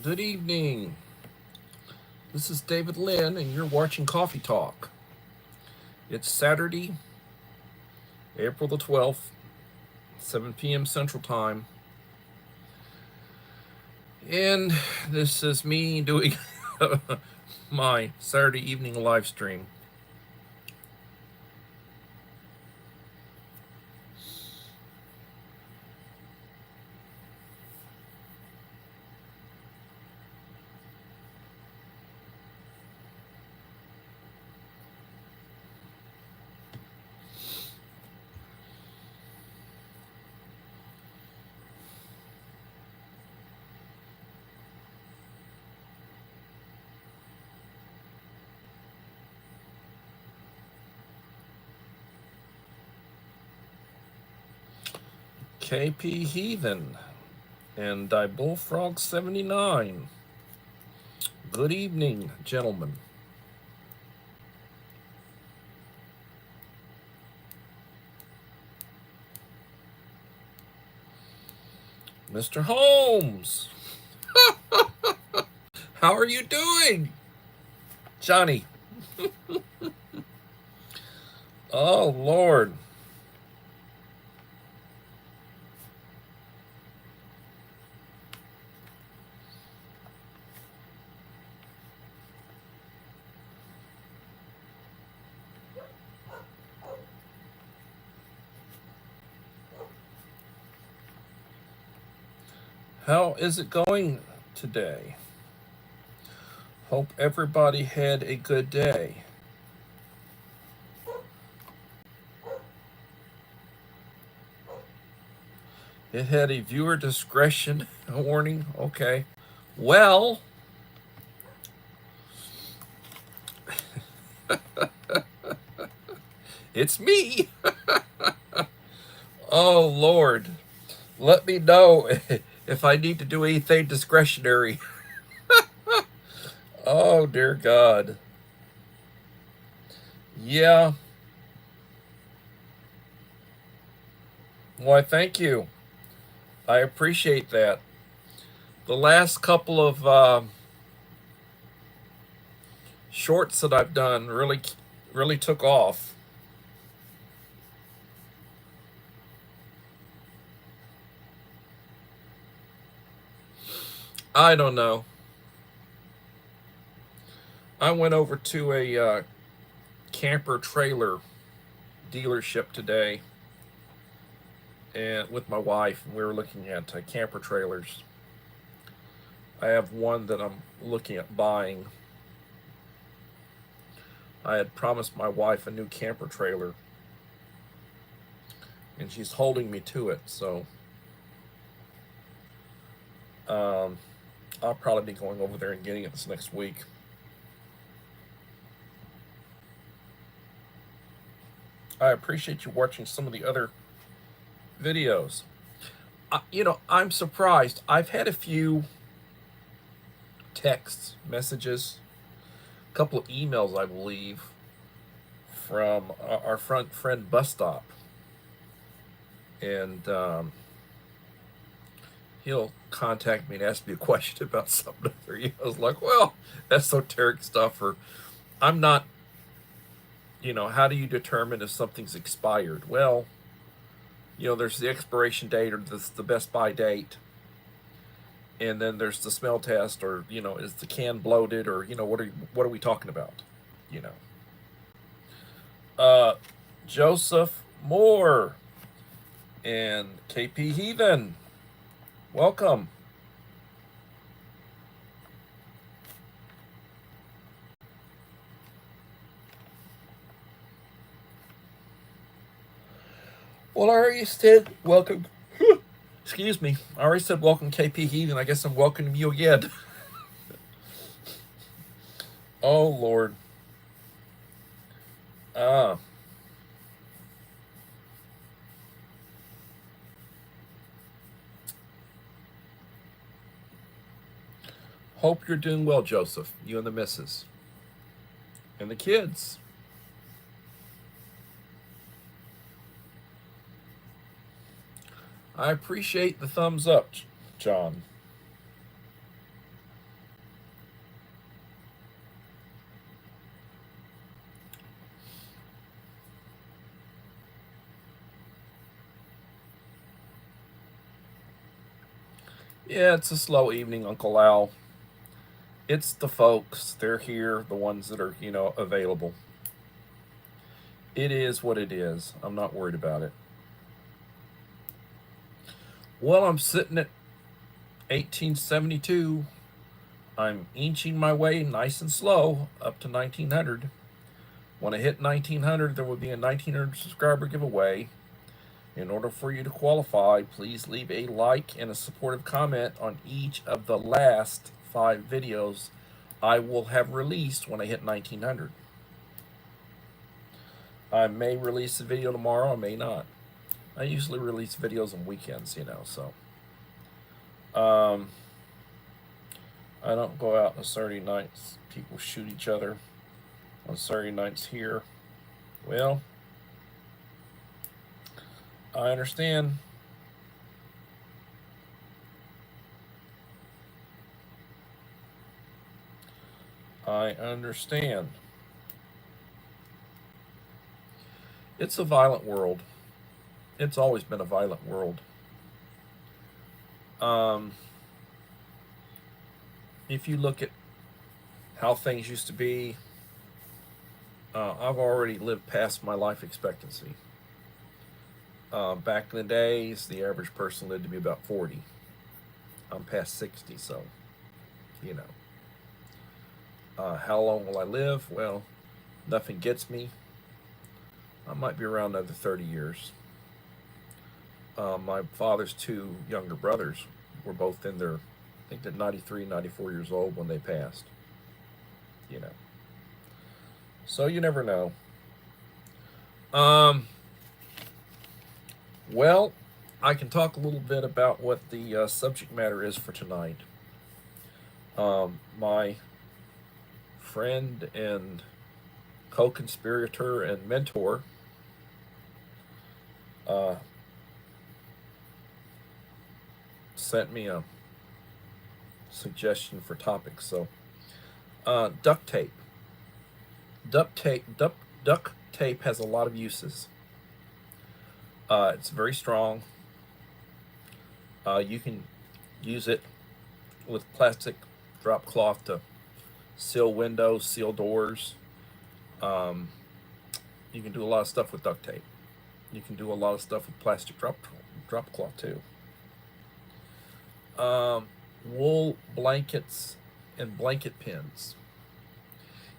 Good evening. This is David Lynn, and you're watching Coffee Talk. It's Saturday, April the 12th, 7 p.m. Central Time. And this is me doing my Saturday evening live stream. KP Heathen and Die Bullfrog 79. Good evening, gentlemen. Mr. Holmes, how are you doing? Johnny. Oh, Lord. How is it going today? Hope everybody had a good day. It had a viewer discretion warning. Okay. Well, it's me. Oh, Lord. Let me know if I need to do anything discretionary. Oh, dear God. Yeah. Why, thank you. I appreciate that. The last couple of shorts that I've done really took off. I don't know. I went over to a camper trailer dealership today, and with my wife, and we were looking at camper trailers. I have one that I'm looking at buying. I had promised my wife a new camper trailer, and she's holding me to it, so I'll probably be going over there and getting it this next week. I appreciate you watching some of the other videos. I'm surprised. I've had a few texts, messages, a couple of emails, I believe, from our friend Bus Stop. And he'll contact me and ask me a question about something. I was like, well, esoteric stuff, or I'm not, how do you determine if something's expired? Well, there's the expiration date or the best by date. And then there's the smell test, or, is the can bloated, or, what are we talking about? Joseph Moore and KP Heathen. Welcome. Well, I already said welcome. Excuse me. I already said welcome, KP Heathen. I guess I'm welcoming you again. Oh, Lord. Hope you're doing well, Joseph. You and the missus. And the kids. I appreciate the thumbs up, John. Yeah, it's a slow evening, Uncle Al. It's the folks. They're here, the ones that are, available. It is what it is. I'm not worried about it. Well, I'm sitting at 1872. I'm inching my way nice and slow up to 1900. When I hit 1900, there will be a 1900 subscriber giveaway. In order for you to qualify, please leave a like and a supportive comment on each of the last 5 videos I will have released when I hit 1900. I may release a video tomorrow, I may not. I usually release videos on weekends, so. I don't go out on Saturday nights. People shoot each other on Saturday nights here. Well, I understand. I understand. It's a violent world. It's always been a violent world. If you look at how things used to be, I've already lived past my life expectancy. Back in the days, the average person lived to be about 40. I'm past 60, so, you know. How long will I live? Well, nothing gets me. I might be around another 30 years. My father's 2 younger brothers were both in their, I think they're 93, 94 years old when they passed. So you never know. Well, I can talk a little bit about what the subject matter is for tonight. My friend and co-conspirator and mentor, sent me a suggestion for topics. So, duct tape. Duct tape has a lot of uses. It's very strong. You can use it with plastic drop cloth to seal windows, seal doors. You can do a lot of stuff with duct tape. You can do a lot of stuff with plastic drop cloth too. Wool blankets and blanket pins.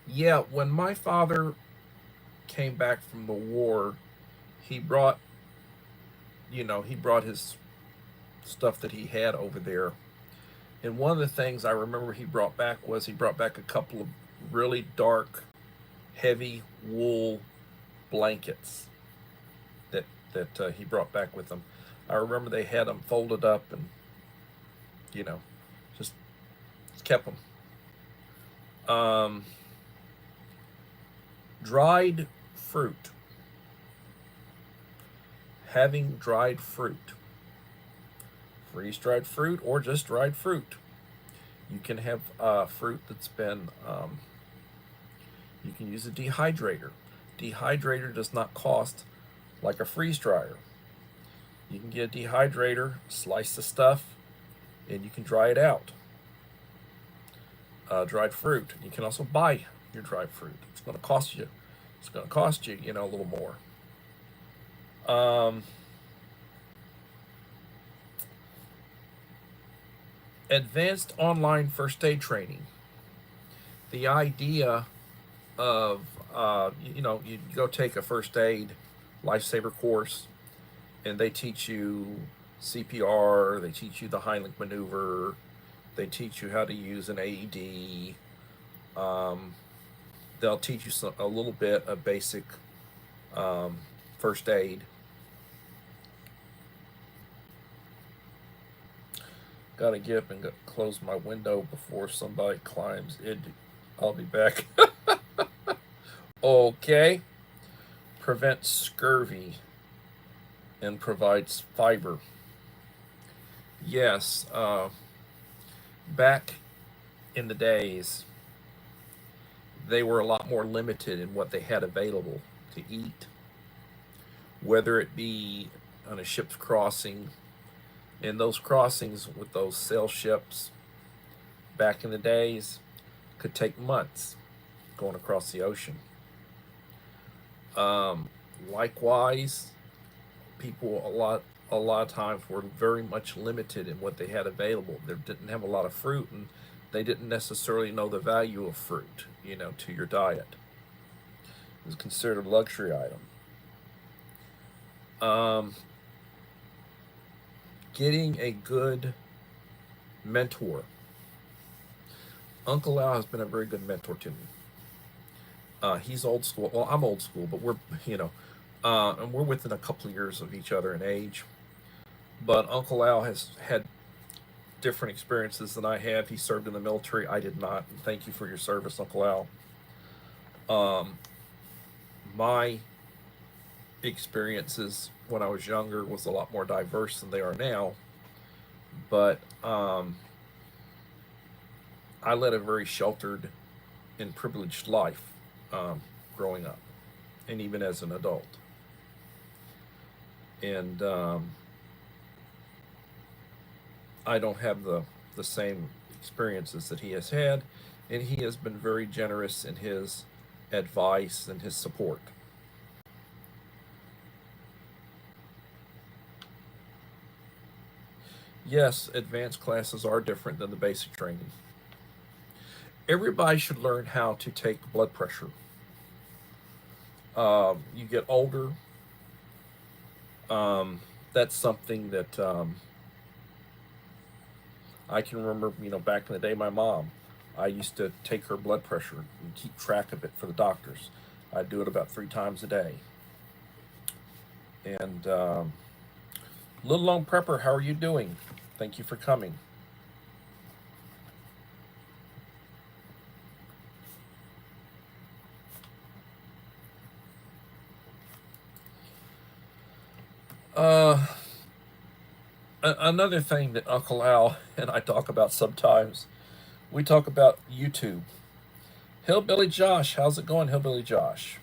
Yeah, when my father came back from the war, he brought his stuff that he had over there. And one of the things I remember he brought back a couple of really dark, heavy wool blankets that he brought back with him. I remember they had them folded up and just kept them. Dried fruit. Having dried fruit. Freeze-dried fruit or just dried fruit. You can have fruit that's been, you can use a dehydrator. Dehydrator does not cost like a freeze dryer. You can get a dehydrator, slice the stuff, and you can dry it out. Dried fruit. You can also buy your dried fruit. It's going to cost you. A little more. Advanced online first aid training. The idea of you go take a first aid lifesaver course, and they teach you CPR. They teach you the Heimlich maneuver. They teach you how to use an AED. They'll teach you a little bit of basic first aid. Gotta get up and close my window before somebody climbs in. I'll be back. Okay. Prevents scurvy and provides fiber. Yes, back in the days, they were a lot more limited in what they had available to eat. Whether it be on a ship's crossing, And those crossings with those sail ships back in the days could take months going across the ocean. Likewise, people a lot of times were very much limited in what they had available. They didn't have a lot of fruit, and they didn't necessarily know the value of fruit, to your diet. It was considered a luxury item. Getting a good mentor. Uncle Al has been a very good mentor to me. He's old school. Well, I'm old school, but and we're within a couple of years of each other in age. But Uncle Al has had different experiences than I have. He served in the military. I did not. And thank you for your service, Uncle Al. My experiences when I was younger was a lot more diverse than they are now. But I led a very sheltered and privileged life growing up, and even as an adult. And I don't have the same experiences that he has had, and he has been very generous in his advice and his support. Yes, advanced classes are different than the basic training. Everybody should learn how to take blood pressure. You get older. That's something that I can remember, back in the day, my mom, I used to take her blood pressure and keep track of it for the doctors. I'd do it about 3 times a day. And Little Lone Prepper, how are you doing? Thank you for coming. Another thing that Uncle Al and I talk about sometimes, we talk about YouTube. Hillbilly Josh, how's it going, Hillbilly Josh?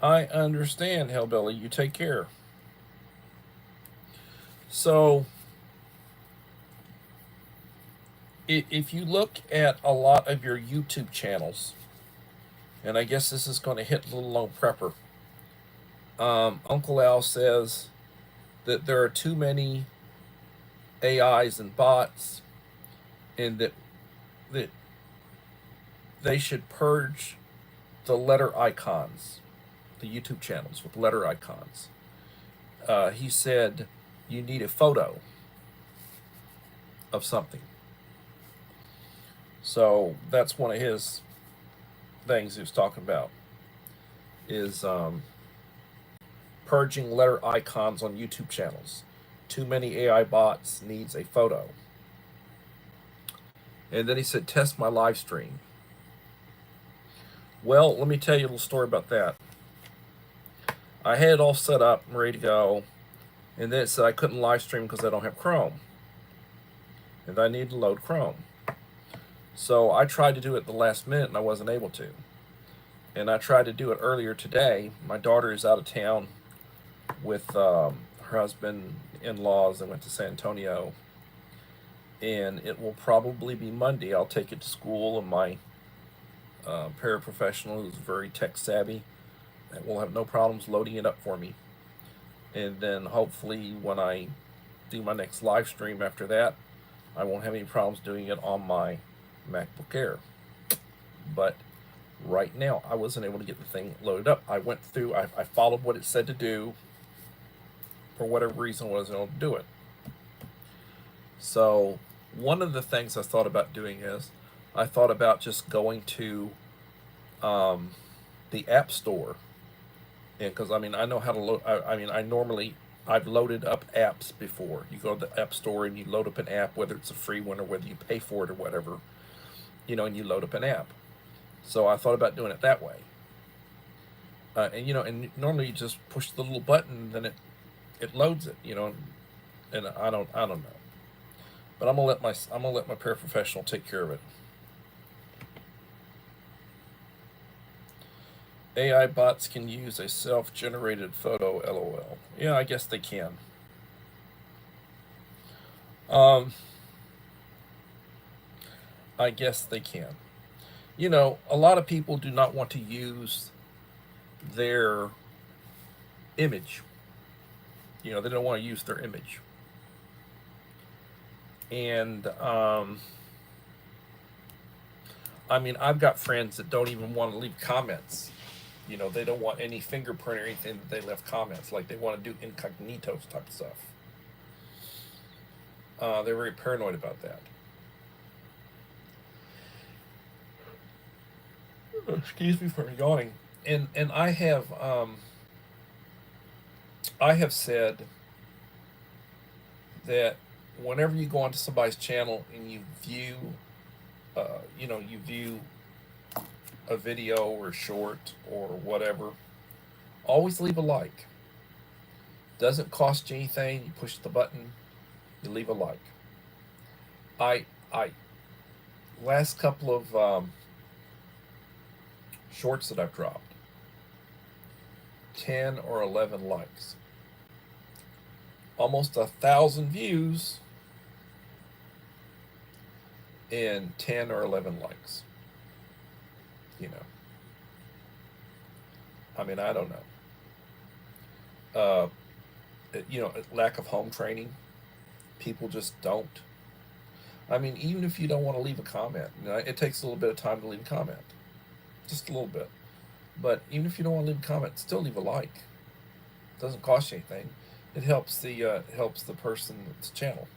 I understand, Hillbilly. You take care. So, if you look at a lot of your YouTube channels, and I guess this is going to hit Little Lone Prepper, Uncle Al says that there are too many AIs and bots, and that they should purge the letter icons, the YouTube channels with letter icons. He said you need a photo of something. So that's one of his things he was talking about, is purging letter icons on YouTube channels. Too many AI bots, needs a photo. And then he said, test my live stream. Well, let me tell you a little story about that. I had it all set up and ready to go, and then it said I couldn't live stream because I don't have Chrome, and I needed to load Chrome. So I tried to do it at the last minute, and I wasn't able to. And I tried to do it earlier today. My daughter is out of town with her husband, in-laws. They went to San Antonio, and it will probably be Monday. I'll take it to school, and my paraprofessional who's very tech savvy will have no problems loading it up for me. And then hopefully when I do my next live stream after that, I won't have any problems doing it on my MacBook Air. But right now I wasn't able to get the thing loaded up. I went through, I followed what it said to do. For whatever reason, I wasn't able to do it. So one of the things I thought about doing is I thought about just going to the App Store, and because I know how to load. I've loaded up apps before. You go to the App Store and you load up an app, whether it's a free one or whether you pay for it or whatever, and you load up an app. So I thought about doing it that way. And normally you just push the little button, and then it loads it, and I don't know. But I'm gonna let my paraprofessional take care of it. AI bots can use a self-generated photo, LOL. Yeah, I guess they can. Um, I guess they can. You know, a lot of people do not want to use their image. You know, they don't want to use their image. And I mean, I've got friends that don't even want to leave comments. You know, they don't want any fingerprint or anything that they left comments. Like they want to do incognito type stuff. They're very paranoid about that. Excuse me for yawning. And I have said that whenever you go onto somebody's channel and you view, you view a video or a short or whatever, always leave a like. Doesn't cost you anything. You push the button, you leave a like. I last couple of shorts that I've dropped, 10 or 11 likes, almost 1,000 views, and 10 or 11 likes. You know, I mean, I don't know. Lack of home training. People just don't. I mean, even if you don't want to leave a comment, it takes a little bit of time to leave a comment, just a little bit. But even if you don't want to leave a comment, still leave a like. It doesn't cost you anything. It helps the person's channel.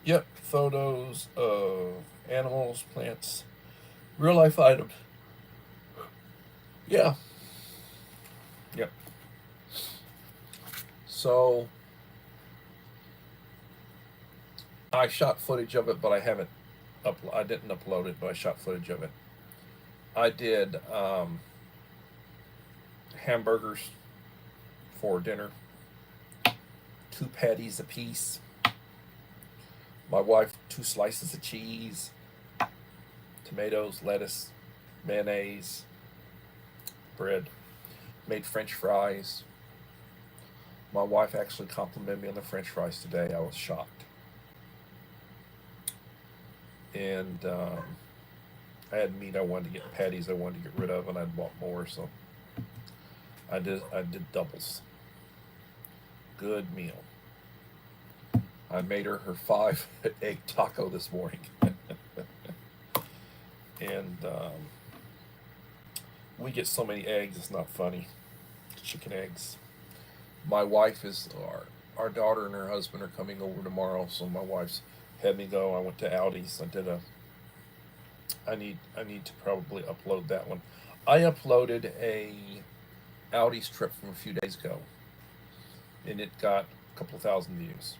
Yep, photos of animals, plants, real life items. Yeah. Yep. So I shot footage of it, but I haven't. I didn't upload it, but I shot footage of it. I did hamburgers for dinner, 2 patties apiece. My wife 2 slices of cheese, tomatoes, lettuce, mayonnaise, bread. Made French fries. My wife actually complimented me on the French fries today. I was shocked. And I had meat I wanted to get, patties I wanted to get rid of, and I'd bought more, so I did doubles. Good meal. I made her 5 egg taco this morning. And we get so many eggs, it's not funny. Chicken eggs. My wife is our daughter and her husband are coming over tomorrow, so my wife's had me go. I went to Aldi's. I need to probably upload that one. I uploaded a Aldi's trip from a few days ago, and it got a couple of thousand views.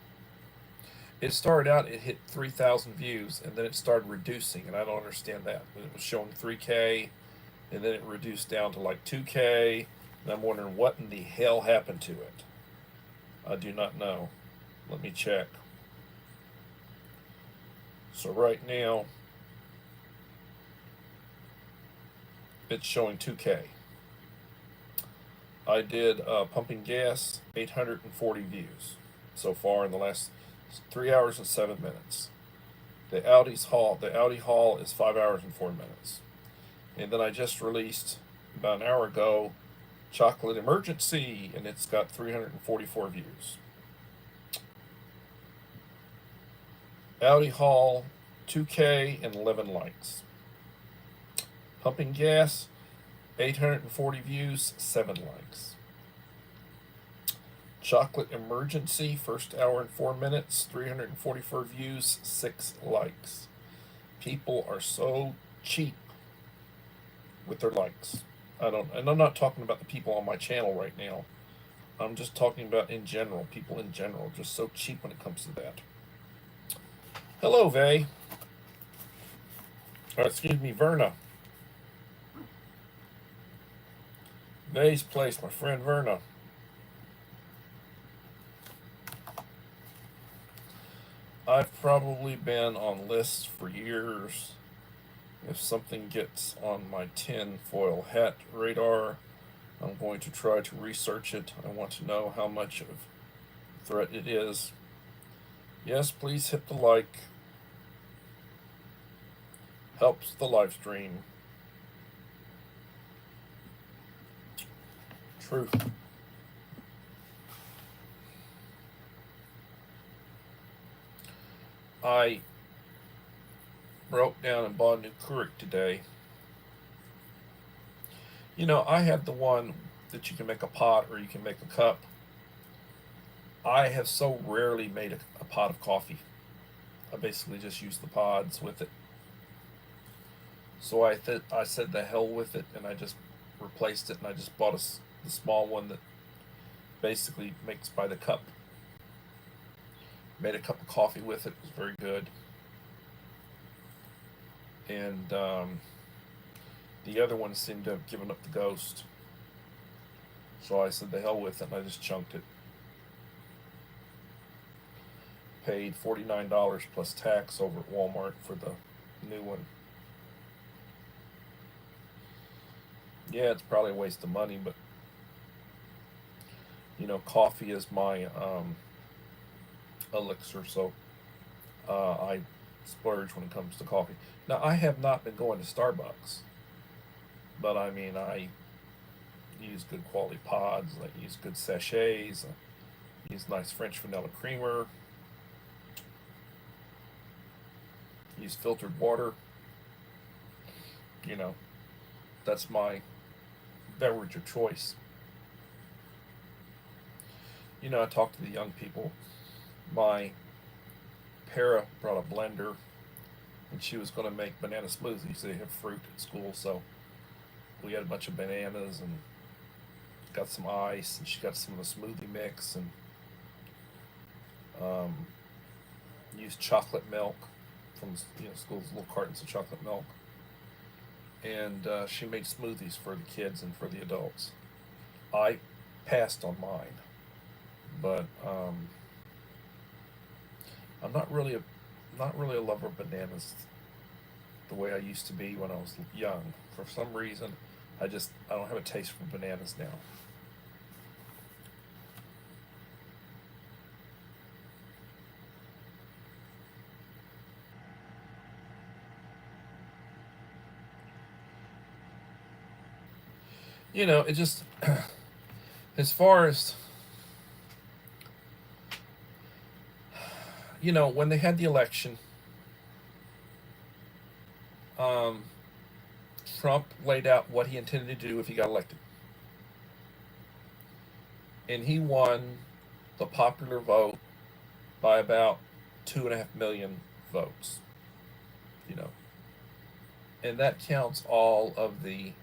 It started out, it hit 3,000 views, and then it started reducing, and I don't understand that. It was showing 3K, and then it reduced down to like 2K, and I'm wondering what in the hell happened to it. I do not know. Let me check. So right now, it's showing 2K. I did pumping gas, 840 views so far in the last 3 hours and 7 minutes. The Audi haul is 5 hours and 4 minutes. And then I just released about an hour ago Chocolate Emergency, and it's got 344 views. Audi haul, 2K and 11 likes. Pumping gas, 840 views, 7 likes. Chocolate Emergency, first hour and 4 minutes, 344 views, 6 likes. People are so cheap with their likes. And I'm not talking about the people on my channel right now. I'm just talking about in general, people in general, just so cheap when it comes to that. Hello, Vay. Excuse me, Verna. Vase Place, my friend Verna. I've probably been on lists for years. If something gets on my tin foil hat radar, I'm going to try to research it. I want to know how much of a threat it is. Yes, please hit the like. Helps the live stream. Truth. I broke down and bought a new Keurig today. You know, I had the one that you can make a pot or you can make a cup. I have so rarely made a pot of coffee. I basically just use the pods with it. So I said the hell with it, and I just replaced it, and I just bought the small one that basically makes by the cup. Made a cup of coffee with it. It was very good. And the other one seemed to have given up the ghost. So I said the hell with it, and I just chunked it. Paid $49 plus tax over at Walmart for the new one. Yeah, it's probably a waste of money, but you know, coffee is my elixir, so I splurge when it comes to coffee. Now, I have not been going to Starbucks, but I mean, I use good quality pods, I use good sachets, I use nice French vanilla creamer, use filtered water. You know, that's my beverage of choice. You know, I talk to the young people. My para brought a blender, and she was going to make banana smoothies. They have fruit at school, so we had a bunch of bananas and got some ice, and she got some of the smoothie mix, and um, used chocolate milk from school's little cartons of chocolate milk, and she made smoothies for the kids and for the adults. I passed on mine, but I'm not really a lover of bananas the way I used to be when I was young. For some reason, I don't have a taste for bananas now. You know, it just as far as when they had the election, um, Trump laid out what he intended to do if he got elected, and he won the popular vote by about 2.5 million votes. You know, and that counts all the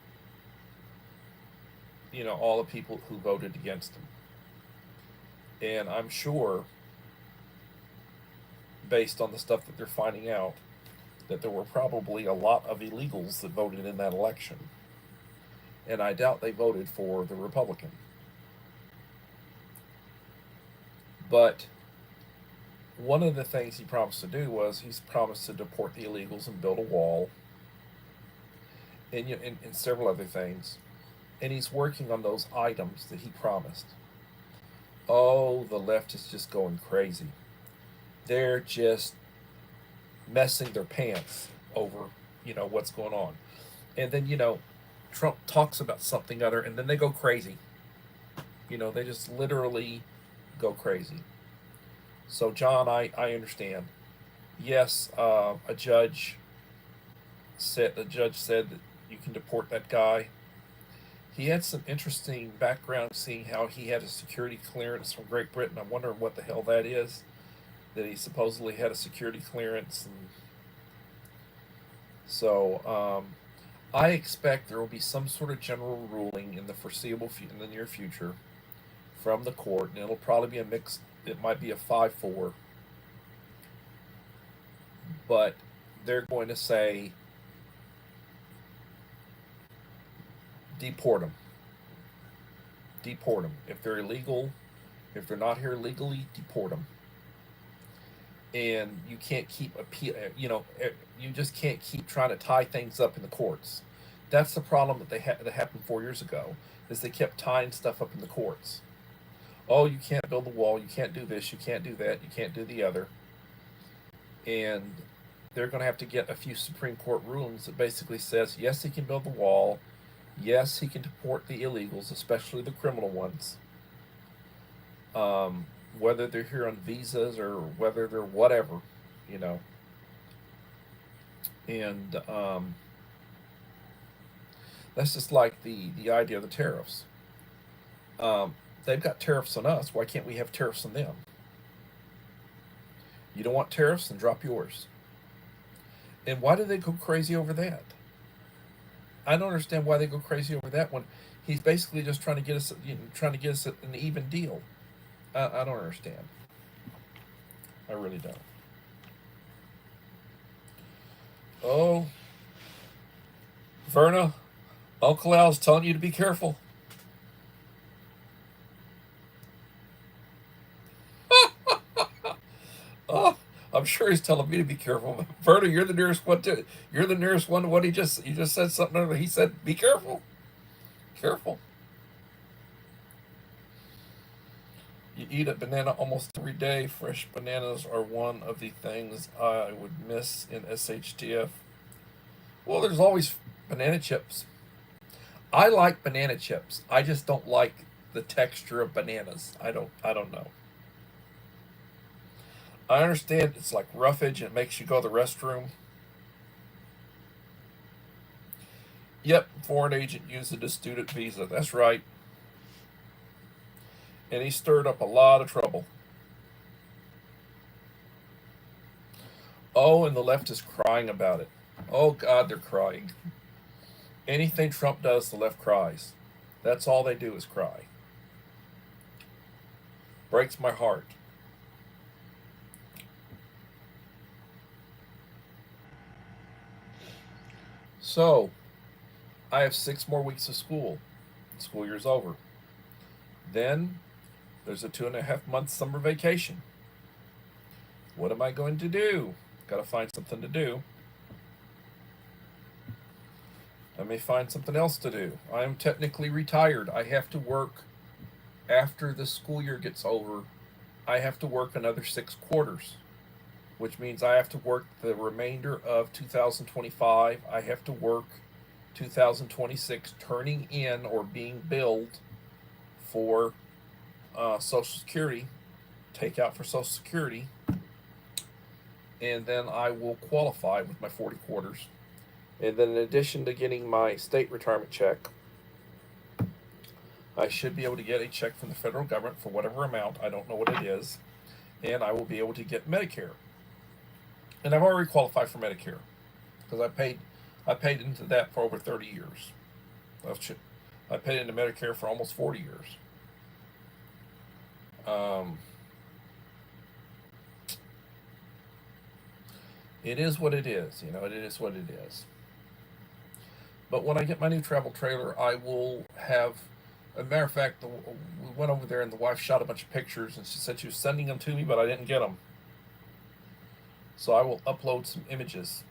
people who voted against him. And I'm sure, based on the stuff that they're finding out, that there were probably a lot of illegals that voted in that election. And I doubt they voted for the Republican. But one of the things he promised to do was he's promised to deport the illegals and build a wall, and several other things. And he's working on those items that he promised. Oh, the left is just going crazy. They're just messing their pants over, what's going on. And then, Trump talks about something other, and then they go crazy. They just literally go crazy. So, John, I understand. Yes, a judge said that you can deport that guy. He had some interesting background, seeing how he had a security clearance from Great Britain. I'm wondering what the hell that is. That he supposedly had a security clearance, and so I expect there will be some sort of general ruling in in the near future, from the court, and it'll probably be a mix. It might be a 5-4, but they're going to say deport him. Deport them. If they're illegal, if they're not here legally, deport them. And you can't keep appeal. You just can't keep trying to tie things up in the courts. That's the problem that happened 4 years ago. Is they kept tying stuff up in the courts. Oh, you can't build the wall. You can't do this. You can't do that. You can't do the other. And they're going to have to get a few Supreme Court rulings that basically says yes, he can build the wall. Yes, he can deport the illegals, especially the criminal ones. Whether they're here on visas or whether they're whatever, you know. And that's just like the idea of the tariffs. They've got tariffs on us. Why can't we have tariffs on them? You don't want tariffs, then drop yours. And why do they go crazy over that? I don't understand why they go crazy over that when he's basically just trying to get us, trying to get us an even deal. I don't understand. I really don't. Oh, Verna, Uncle Al's telling you to be careful. Oh, I'm sure he's telling me to be careful. Verna, you're the nearest one to. You're the nearest one to what he just. You just said something. He said, "Be careful, careful." You eat a banana almost every day. Fresh bananas are one of the things I would miss in SHTF. Well, there's always banana chips. I like banana chips. I just don't like the texture of bananas. I don't know. I understand it's like roughage and it makes you go to the restroom. Yep, foreign agent used a student visa. That's right. And he stirred up a lot of trouble. Oh, and the left is crying about it. Oh, God, they're crying. Anything Trump does, the left cries. That's all they do is cry. Breaks my heart. So, I have 6 more weeks of school. School year's over. Then, there's a 2.5 month summer vacation. What am I going to do? Gotta find something to do. I may find something else to do. I am technically retired. I have to work after the school year gets over. I have to work another 6 quarters, which means I have to work the remainder of 2025. I have to work 2026 turning in or being billed for Social Security, take out for Social Security, and then I will qualify with my 40 quarters. And then in addition to getting my state retirement check, I should be able to get a check from the federal government for whatever amount. I don't know what it is. And I will be able to get Medicare. And I've already qualified for Medicare because I paid into that for over 30 years. I paid into Medicare for almost 40 years. It is what it is, it is what it is. But when I get my new travel trailer, I will have. As a matter of fact, we went over there and the wife shot a bunch of pictures and she said she was sending them to me, but I didn't get them. So I will upload some images.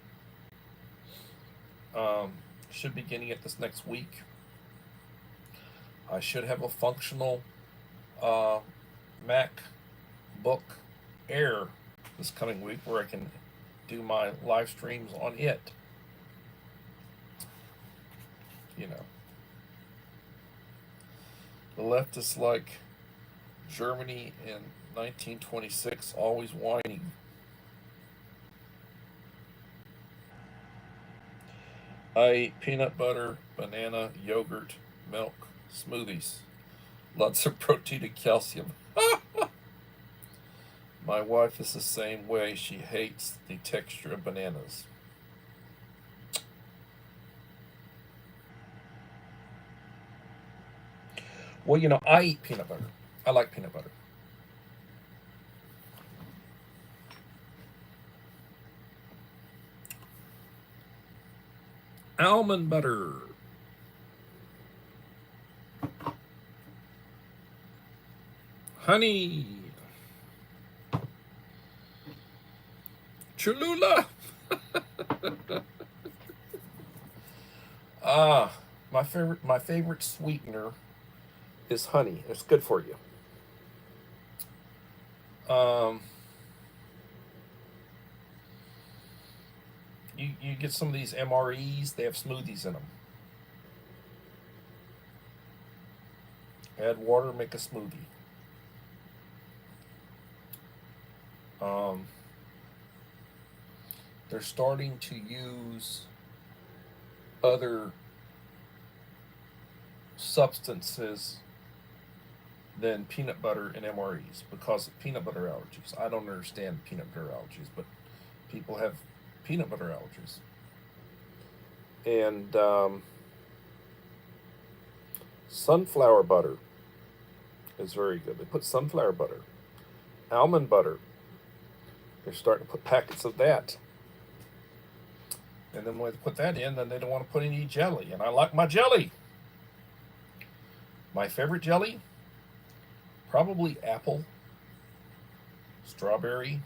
Should be getting it this next week. I should have a functional MacBook Air this coming week where I can do my live streams on it. The left is like Germany in 1926, always whining. I eat peanut butter, banana, yogurt, milk, smoothies. Lots of protein and calcium. My wife is the same way. She hates the texture of bananas. Well, I eat peanut butter. I like peanut butter. Almond butter. Honey. Cholula. Ah, my favorite sweetener is honey. It's good for you. Um, you get some of these MREs. They have smoothies in them. Add water, make a smoothie. Um, they're starting to use other substances than peanut butter and MREs because of peanut butter allergies. I don't understand peanut butter allergies, but people have peanut butter allergies. And sunflower butter is very good. They put sunflower butter, almond butter. They're starting to put packets of that. And then when they put that in, then they don't want to put any jelly. And I like my jelly. My favorite jelly? Probably apple, strawberry.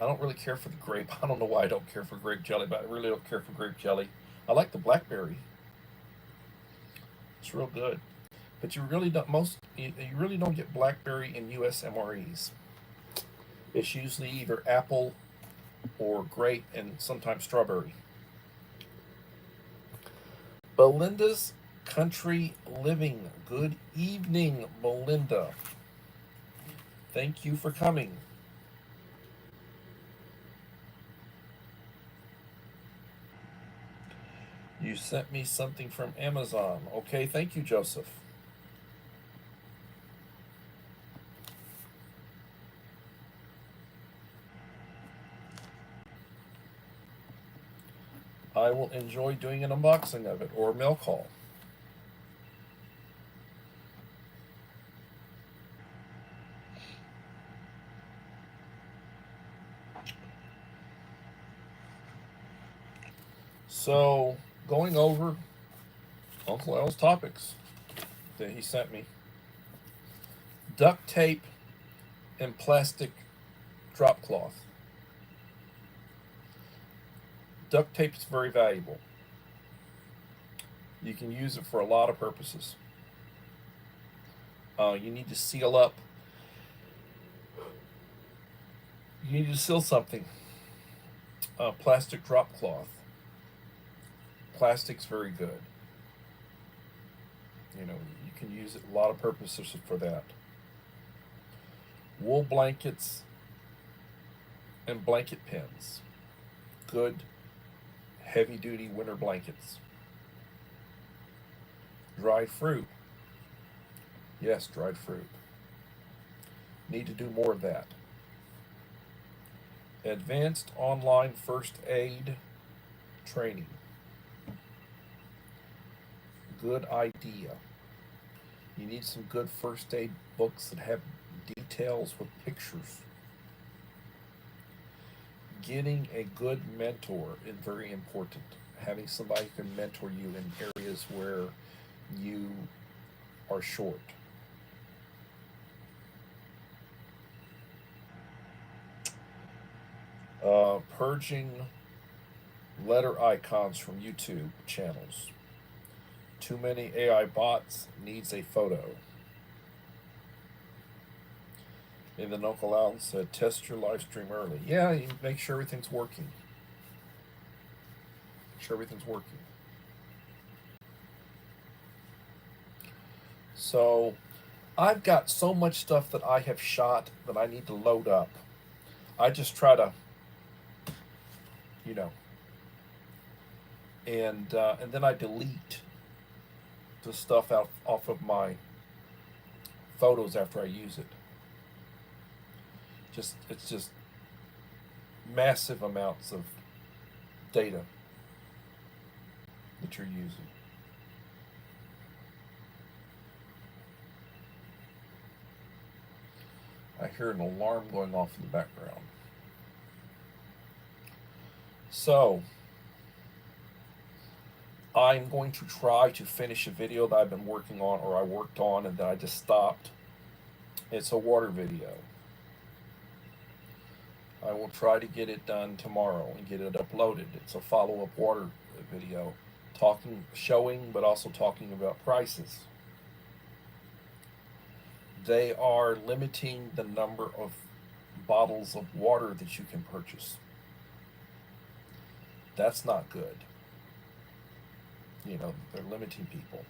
I don't really care for the grape. I don't know why I don't care for grape jelly, but I really don't care for grape jelly. I like the blackberry. It's real good. But you really don't get blackberry in US MREs. It's usually either apple or grape and sometimes strawberry. Belinda's Country Living. Good evening, Belinda. Thank you for coming. You sent me something from Amazon. Okay, thank you, Joseph. I will enjoy doing an unboxing of it or mail call. So, going over Uncle L's topics that he sent me. Duct tape and plastic drop cloth. Duct tape is very valuable. You can use it for a lot of purposes. You need to seal up. You need to seal something. Plastic drop cloth. Plastic's very good. You know, you can use it a lot of purposes for that. Wool blankets and blanket pins. Good heavy duty winter blankets. Dried fruit. Yes, dried fruit. Need to do more of that. Advanced online first aid training. Good idea. You need some good first aid books that have details with pictures. Getting a good mentor is very important. Having somebody who can mentor you in areas where you are short. Purging letter icons from YouTube channels. Too many AI bots, needs a photo. And then Uncle Alan said, test your live stream early. Yeah, you make sure everything's working. Make sure everything's working. So, I've got so much stuff that I have shot that I need to load up. I just try to, you know, and then I delete the stuff out off of my photos after I use it. It's just massive amounts of data that you're using. I hear an alarm going off in the background. So, I'm going to try to finish a video that I've been working on, or I worked on and then I just stopped. It's a water video. I will try to get it done tomorrow and get it uploaded. It's a follow-up water video, showing, but also talking about prices. They are limiting the number of bottles of water that you can purchase. That's not good. You know, they're limiting people.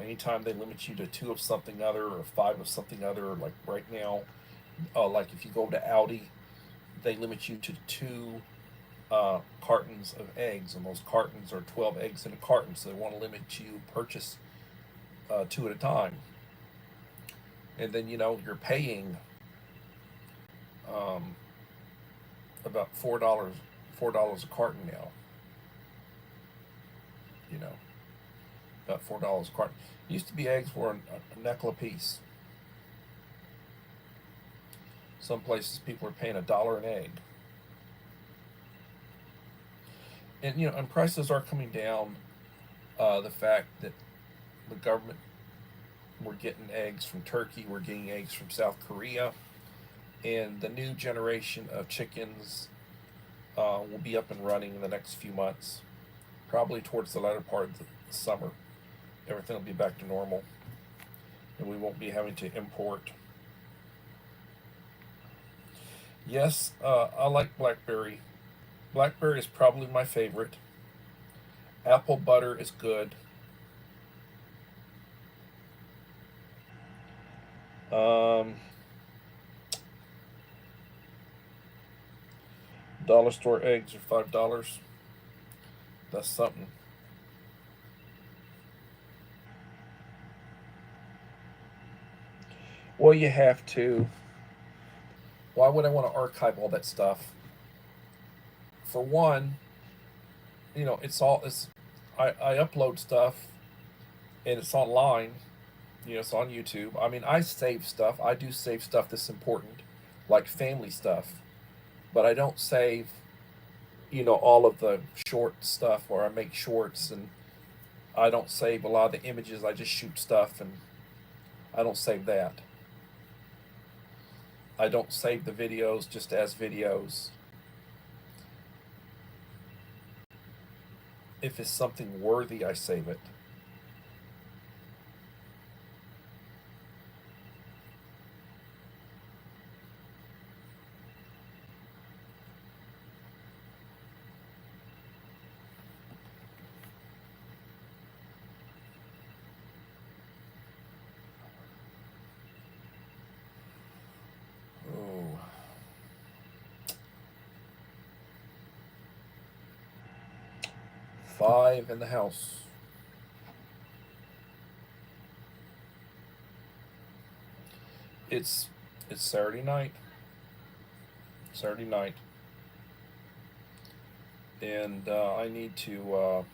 Anytime they limit you to 2 of something other or 5 of something other, like right now, like if you go to Audi, they limit you to 2 cartons of eggs, and those cartons are 12 eggs in a carton, so they want to limit you purchase 2 at a time. And then, you know, you're paying um, about $4 a carton now. You know, about $4 a carton. It used to be eggs were a nickel a piece. Some places people are paying $1 an egg. And you know, and prices are coming down. The fact that the government, we're getting eggs from Turkey, we're getting eggs from South Korea, and the new generation of chickens will be up and running in the next few months, probably towards the latter part of the summer. Everything will be back to normal, and we won't be having to import. Yes, I like blackberry. Blackberry is probably my favorite. Apple butter is good. Um, Dollar store eggs are $5. That's something. Well, you have to. Why would I want to archive all that stuff? For one, you know, I upload stuff and it's online. You know, it's on YouTube. I mean, I save stuff. I do save stuff that's important, like family stuff. But I don't save, you know, all of the short stuff where I make shorts, and I don't save a lot of the images. I just shoot stuff, and I don't save that. I don't save the videos just as videos. If it's something worthy, I save it. Oh, 5 in the house. It's it's Saturday night. Saturday night, and I need to.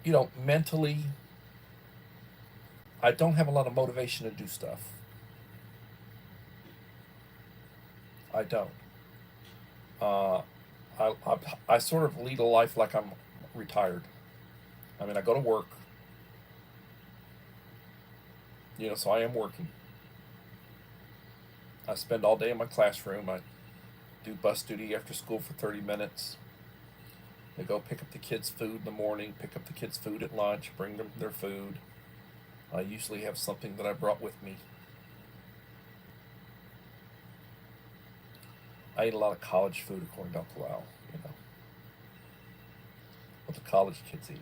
You know, mentally, I don't have a lot of motivation to do stuff. I don't. Uh, I sort of lead a life like I'm retired. I mean, I go to work, you know, so I am working. I spend all day in my classroom. I do bus duty after school for 30 minutes. I go pick up the kids' food in the morning, pick up the kids' food at lunch, bring them their food. I usually have something that I brought with me. I eat a lot of college food, according to Uncle Al, you know, what the college kids eat.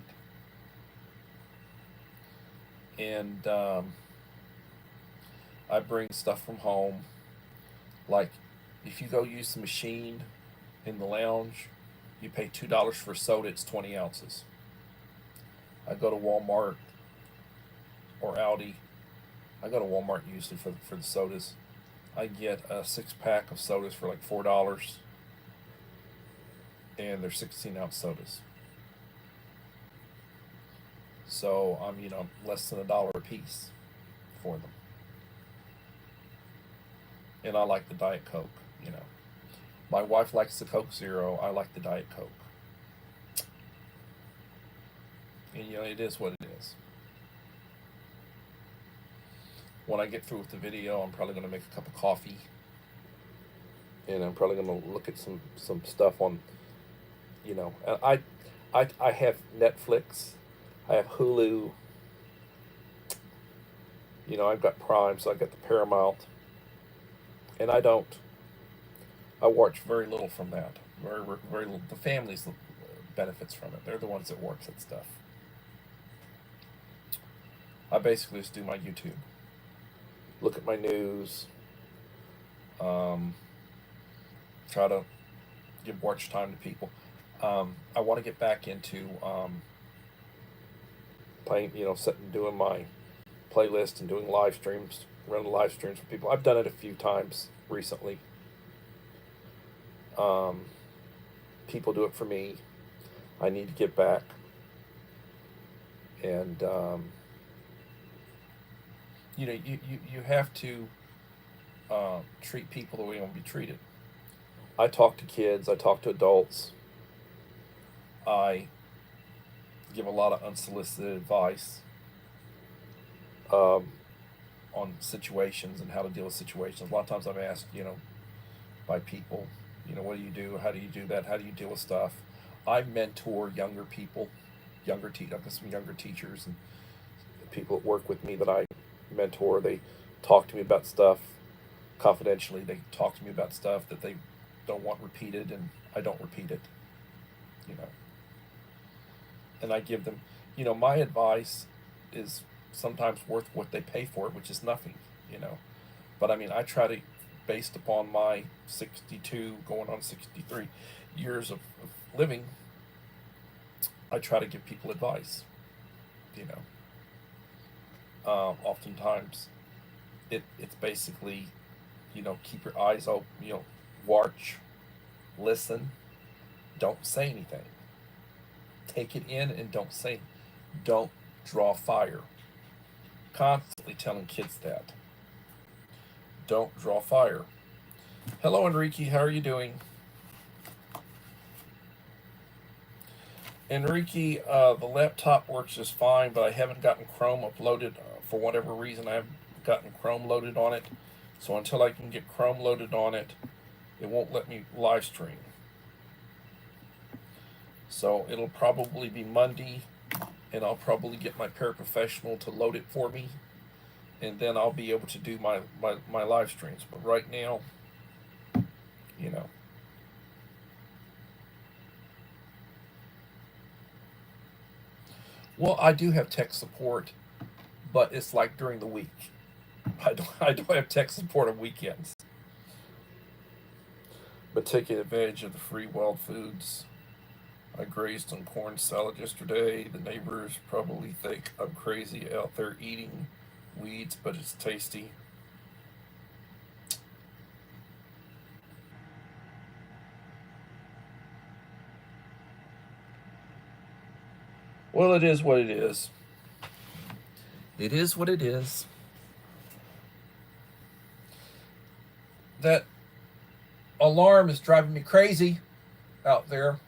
And I bring stuff from home. Like, if you go use the machine in the lounge, you pay $2 for a soda, it's 20 ounces. I go to Walmart or Audi. I go to Walmart usually for the sodas. I get a 6 pack of sodas for like $4, and they're 16-ounce sodas. So I'm, you know, less than $1 a piece for them. And I like the Diet Coke, You know, my wife likes the Coke Zero. I like the Diet Coke. And you know, it is what it is. When I get through with the video, I'm probably going to make a cup of coffee, and I'm probably going to look at some stuff on, you know, I have Netflix, I have Hulu, you know, I've got Prime, so I got the Paramount, and I watch very little from that. Very little. The families benefits from it. They're the ones that watch that stuff. I basically just do my YouTube, look at my news, um, try to give watch time to people. I want to get back into playing, you know, sitting doing my playlist and doing live streams, running live streams for people. I've done it a few times recently. People do it for me. I need to get back, and you know, you have to treat people the way you want to be treated. I talk to kids. I talk to adults. I give a lot of unsolicited advice on situations and how to deal with situations. A lot of times I'm asked, you know, by people, you know, what do you do? How do you do that? How do you deal with stuff? I mentor younger people, I've got some younger teachers and people that work with me that I mentor. They talk to me about stuff confidentially. They talk to me about stuff that they don't want repeated, and I don't repeat it, you know. And I give them, you know, my advice is sometimes worth what they pay for it, which is nothing, you know. But I mean, I try to, based upon my 62 going on 63 years of living, I try to give people advice, you know. Oftentimes it's basically, you know, keep your eyes open, you know, watch, listen, don't say anything, take it in and don't draw fire. Constantly telling kids that, don't draw fire. Hello Enrique, how are you doing? Enrique, the laptop works just fine, but I haven't gotten Chrome uploaded. For whatever reason, I haven't gotten Chrome loaded on it. So until I can get Chrome loaded on it, it won't let me live stream. So it'll probably be Monday, and I'll probably get my paraprofessional to load it for me, and then I'll be able to do my live streams. But right now, you know. Well, I do have tech support, but it's like during the week. I don't have tech support on weekends. But taking advantage of the free wild foods. I grazed on corn salad yesterday. The neighbors probably think I'm crazy out there eating weeds, but it's tasty. Well, it is what it is. It is what it is. That alarm is driving me crazy out there.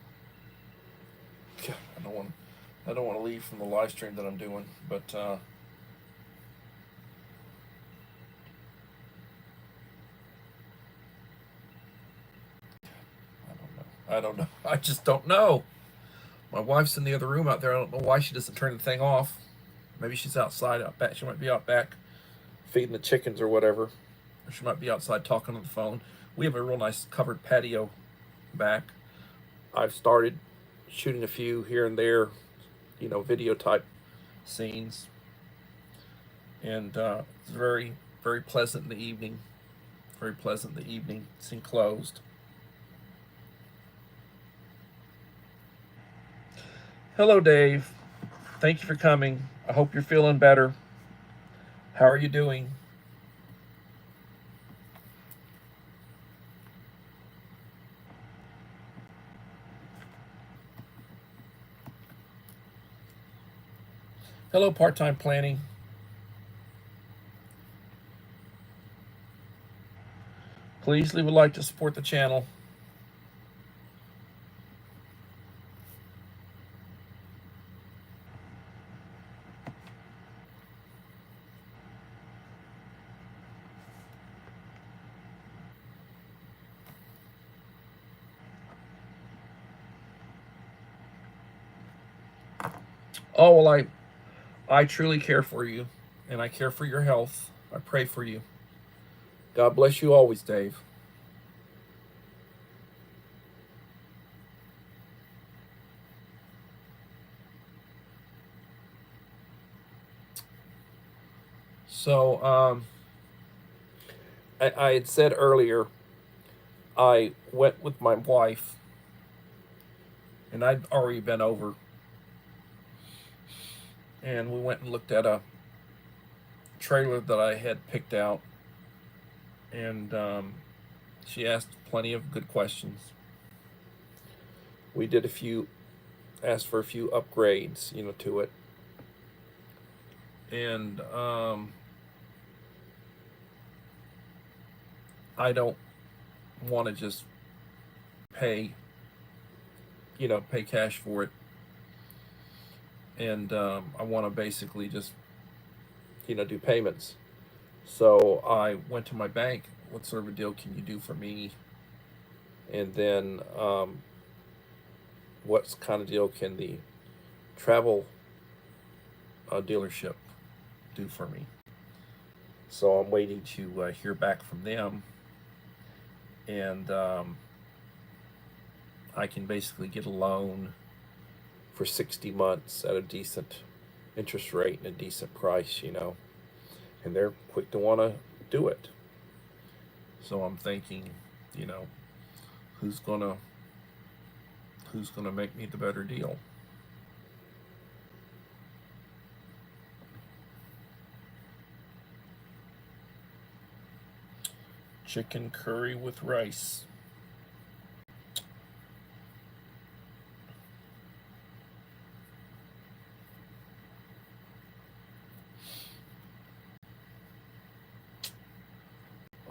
I don't want to leave from the live stream that I'm doing, but I don't know. I just don't know. My wife's in the other room out there. I don't know why she doesn't turn the thing off. Maybe she's outside out back. She might be out back feeding the chickens or whatever. Or she might be outside talking on the phone. We have a real nice covered patio back. I've started shooting a few here and there, you know, video type scenes. And it's very, very pleasant in the evening. Very pleasant in the evening. It's enclosed. Hello, Dave. Thank you for coming. I hope you're feeling better. How are you doing? Hello, part-time planning. Please leave a like to support the channel. Oh, well, I truly care for you, and I care for your health. I pray for you. God bless you always, Dave. So, I had said earlier, I went with my wife, and I'd already been over, and we went and looked at a trailer that I had picked out, and she asked plenty of good questions. We did asked for a few upgrades, to it, and I don't want to just pay cash for it, and I want to basically just do payments. So I went to my bank. What sort of a deal can you do for me? And then what kind of deal can the travel dealership do for me? So I'm waiting to hear back from them, and I can basically get a loan for 60 months at a decent interest rate and a decent price, and they're quick to want to do it. So I'm thinking, who's gonna make me the better deal? Chicken curry with rice.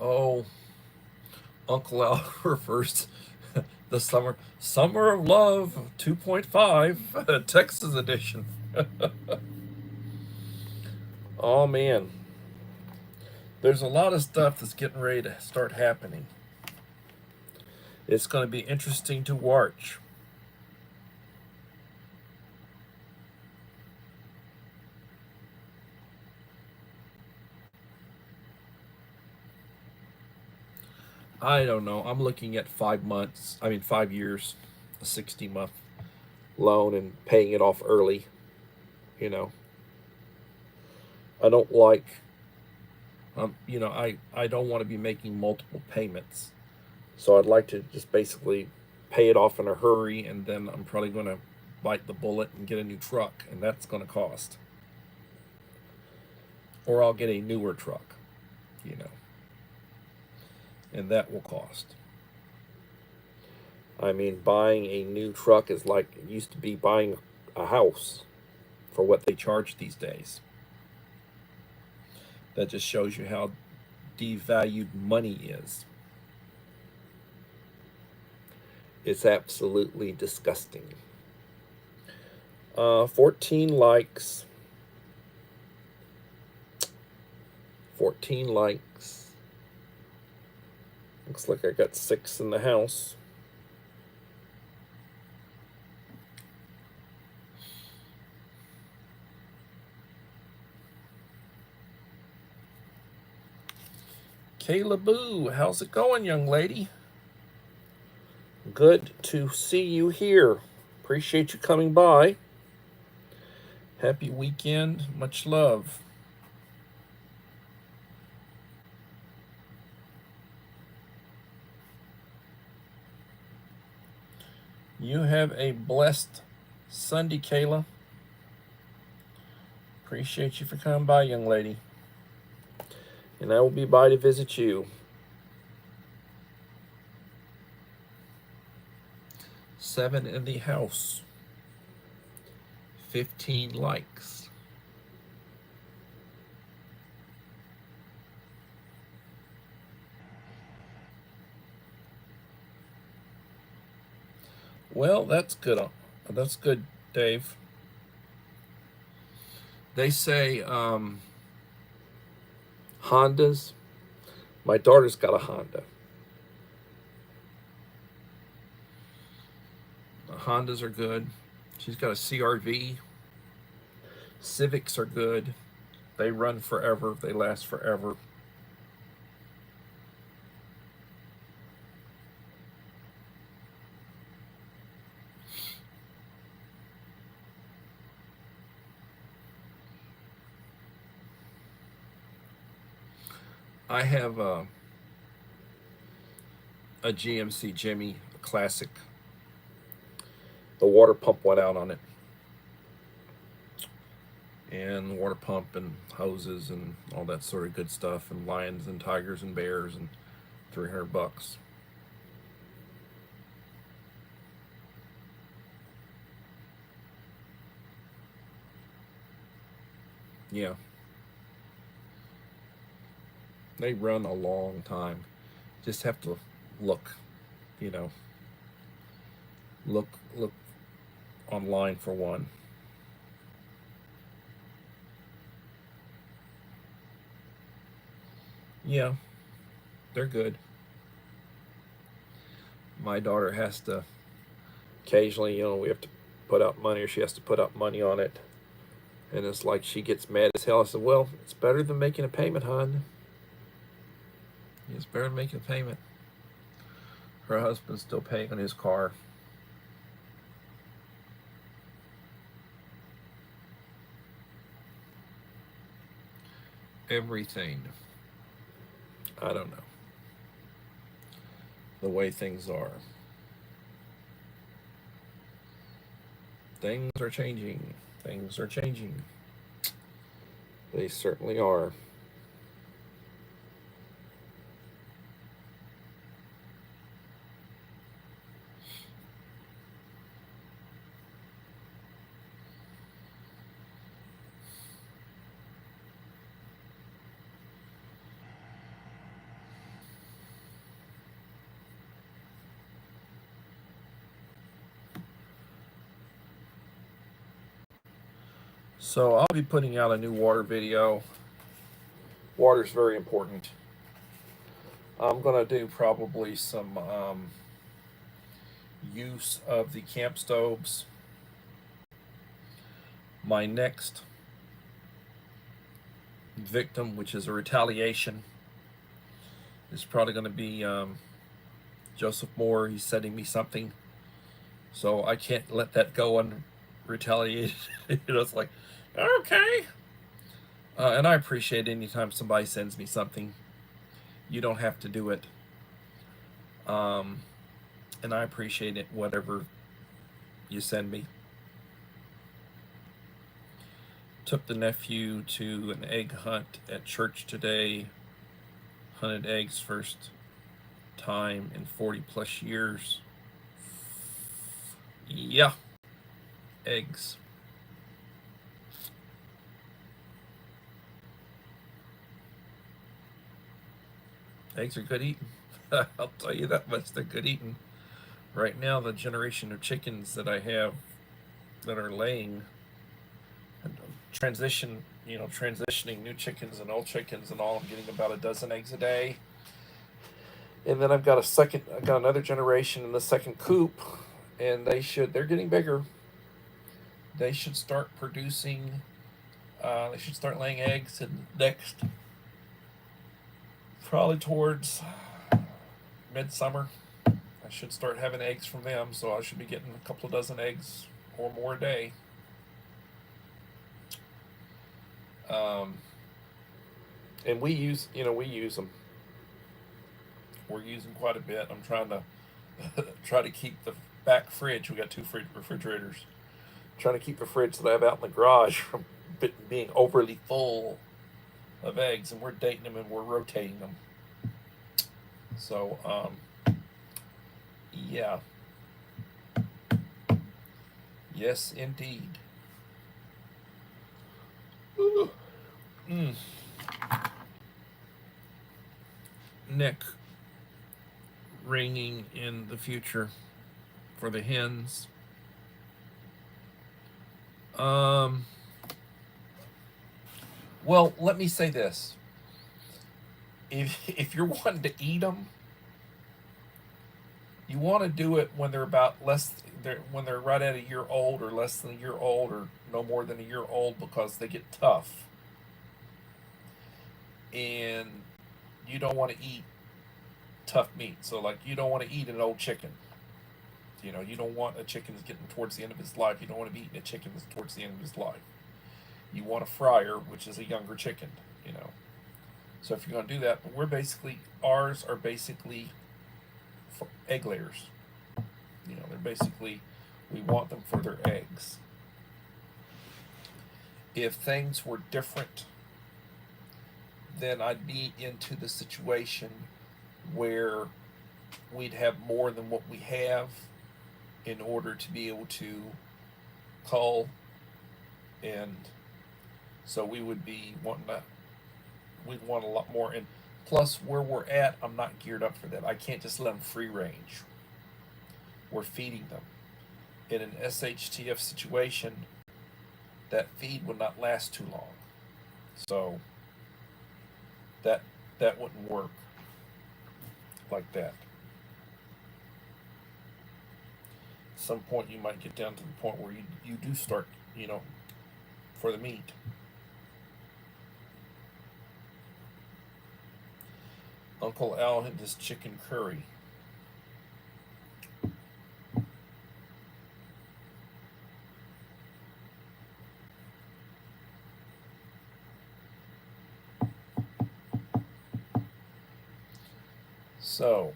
Oh, Uncle Al refers to the Summer of Love 2.5 Texas edition. Oh man, there's a lot of stuff that's getting ready to start happening. It's going to be interesting to watch. I don't know. I'm looking at 5 years, a 60-month loan and paying it off early. I don't like, I don't want to be making multiple payments. So I'd like to just basically pay it off in a hurry, and then I'm probably going to bite the bullet and get a new truck, and that's going to cost. Or I'll get a newer truck, and that will cost. I mean, buying a new truck is like it used to be buying a house for what they charge these days. That just shows you how devalued money is. It's absolutely disgusting. 14 likes. 14 likes. Looks like I got 6 in the house. Kayla Boo, how's it going, young lady? Good to see you here. Appreciate you coming by. Happy weekend. Much love. You have a blessed Sunday, Kayla. Appreciate you for coming by, young lady. And I will be by to visit you. 7 in the house. 15 likes. Well, that's good. That's good, Dave. They say Hondas. My daughter's got a Honda. Hondas are good. She's got a CRV. Civics are good. They run forever. They last forever. I have a GMC Jimmy, a classic. The water pump went out on it, and the water pump and hoses and all that sort of good stuff, and lions and tigers and bears, and $300. Yeah, they run a long time. Just have to look, you know, look look online for one. Yeah, they're good. My daughter has to occasionally, we have to put out money, or she has to put out money on it, and it's like she gets mad as hell. I said, "Well, it's better than making a payment, hon. It's better than making a payment." Her husband's still paying on his car. Everything. I don't know. The way things are. Things are changing. Things are changing. They certainly are. So I'll be putting out a new water video. Water's very important. I'm gonna do probably some use of the camp stoves. My next victim, which is a retaliation, is probably going to be Joseph Moore. He's sending me something, so I can't let that go unretaliated. It's like, okay. And I appreciate anytime somebody sends me something. You don't have to do it. And I appreciate it, whatever you send me. Took the nephew to an egg hunt at church today. Hunted eggs first time in 40 plus years. Yeah, eggs. Eggs are good eating. I'll tell you that much. They're good eating. Right now, the generation of chickens that I have that are laying, transitioning new chickens and old chickens and all. I'm getting about a dozen eggs a day. And then I've got another generation in the second coop, and they're getting bigger. They should start producing, they should start laying eggs in next, probably towards midsummer. I should start having eggs from them, so I should be getting a couple of dozen eggs or more a day. Um, and we use them. We're using quite a bit. I'm trying to try to keep the back fridge. We got two refrigerators. Trying to keep the fridge that I have out in the garage from being overly full of eggs, and we're dating them and we're rotating them. So, yeah. Yes, indeed. Mm. Nick ringing in the future. for the hens. Well, let me say this: if you're wanting to eat them, you want to do it when they're about when they're right at a year old or less than a year old or no more than a year old, because they get tough, and you don't want to eat tough meat. So like, you don't want to eat an old chicken. You know, you don't want a chicken that's getting towards the end of his life. You don't want to be eating a chicken that's towards the end of his life. You want a fryer, which is a younger chicken, you know. So if you're going to do that, but ours are basically egg layers. You know, they're basically, we want them for their eggs. If things were different, then I'd be into the situation where we'd have more than what we have in order to be able to cull, and so we would be wanting to, we'd want a lot more. And plus, where we're at, I'm not geared up for that. I can't just let them free range. We're feeding them. In an SHTF situation, that feed would not last too long. So that wouldn't work like that. At some point you might get down to the point where you do start, you know, for the meat. Uncle Al had this chicken curry. So,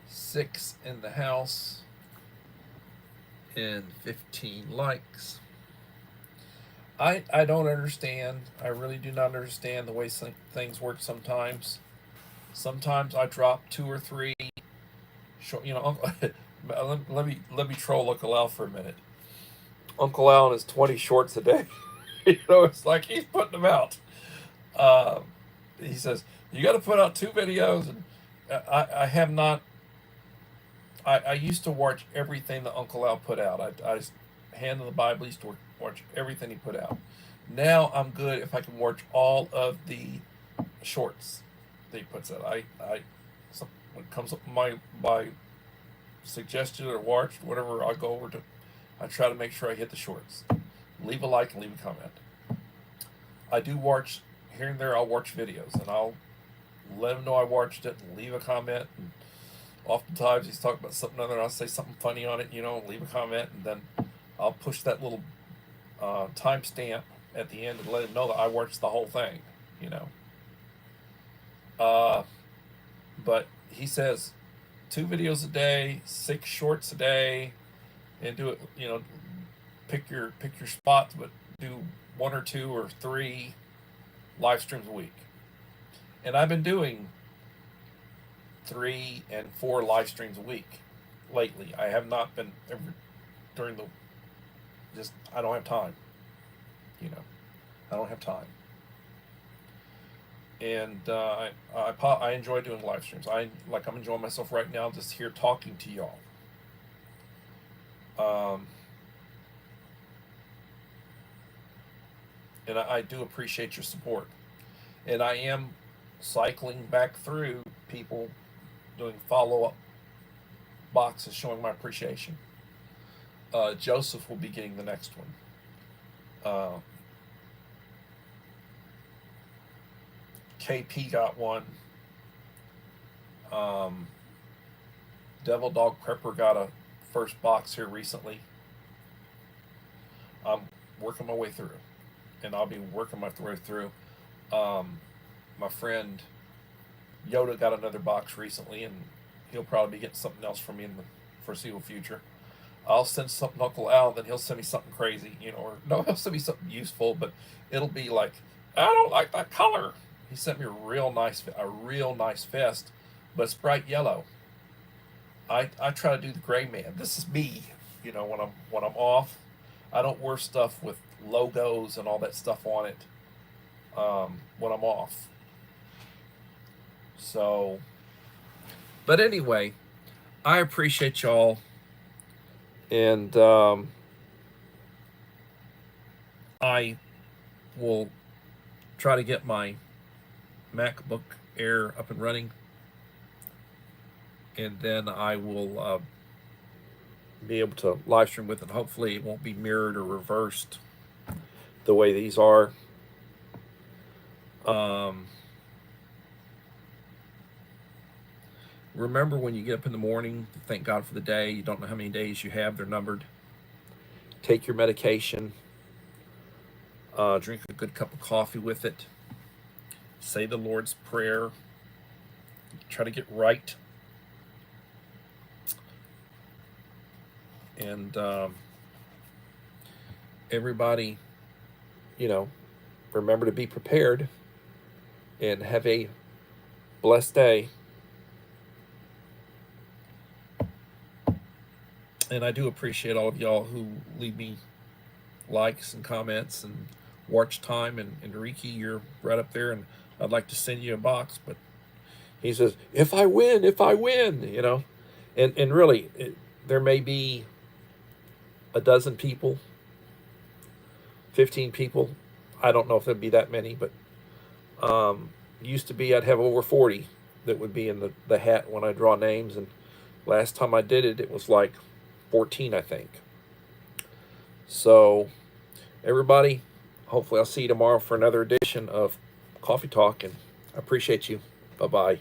6 in the house and 15 likes. I don't understand. I really do not understand the way things work sometimes. Sometimes I drop 2 or 3 short, you know, let me troll Uncle Al for a minute. Uncle Al has 20 shorts a day. You know, it's like he's putting them out. Uh, he says, you got to put out 2 videos, and I have not. I used to watch everything that Uncle Al put out. I hand on the Bible, used to watch everything he put out. Now I'm good if I can watch all of the shorts that he puts out. When it comes up my suggested or watched, whatever, I go over to, I try to make sure I hit the shorts. Leave a like and leave a comment. I do watch here and there. I'll watch videos and I'll let him know I watched it and leave a comment. And oftentimes he's talking about something other, and I'll say something funny on it, you know, leave a comment, and then I'll push that little timestamp at the end and let him know that I watched the whole thing, you know. But he says 2 videos a day, 6 shorts a day, and do it, you know, pick your spots, but do 1 or 2 or 3 live streams a week. And I've been doing 3 and 4 live streams a week lately. I have not been during the, just, I don't have time, you know. I don't have time. And I enjoy doing live streams. I'm enjoying myself right now, just here talking to y'all. And I do appreciate your support. And I am cycling back through people doing follow-up boxes showing my appreciation. Joseph will be getting the next one. KP got one. Devil Dog Prepper got a first box here recently. I'm working my way through, and I'll be working my way through. My friend Yoda got another box recently, and he'll probably be getting something else from me in the foreseeable future. I'll send something to Uncle Al, then he'll send me something crazy, you know, or no, he'll send me something useful, but it'll be like, I don't like that color. He sent me a real nice vest, but it's bright yellow. I try to do the gray man. This is me, you know, when I'm off. I don't wear stuff with logos and all that stuff on it when I'm off. So But anyway, I appreciate y'all. And I will try to get my MacBook Air up and running. And then I will be able to live stream with it. Hopefully it won't be mirrored or reversed the way these are. Remember, when you get up in the morning, thank God for the day. You don't know how many days you have. They're numbered. Take your medication. Drink a good cup of coffee with it. Say the Lord's Prayer. Try to get right. And everybody, remember to be prepared and have a blessed day. And I do appreciate all of y'all who leave me likes and comments and watch time. And Enrique, you're right up there, and I'd like to send you a box. But he says, if I win, And really, there may be a dozen people, 15 people. I don't know if there'd be that many, but used to be I'd have over 40 that would be in the hat when I draw names. And last time I did it, it was like 14, I think. So, everybody, hopefully I'll see you tomorrow for another edition of Coffee Talk, and I appreciate you. Bye-bye.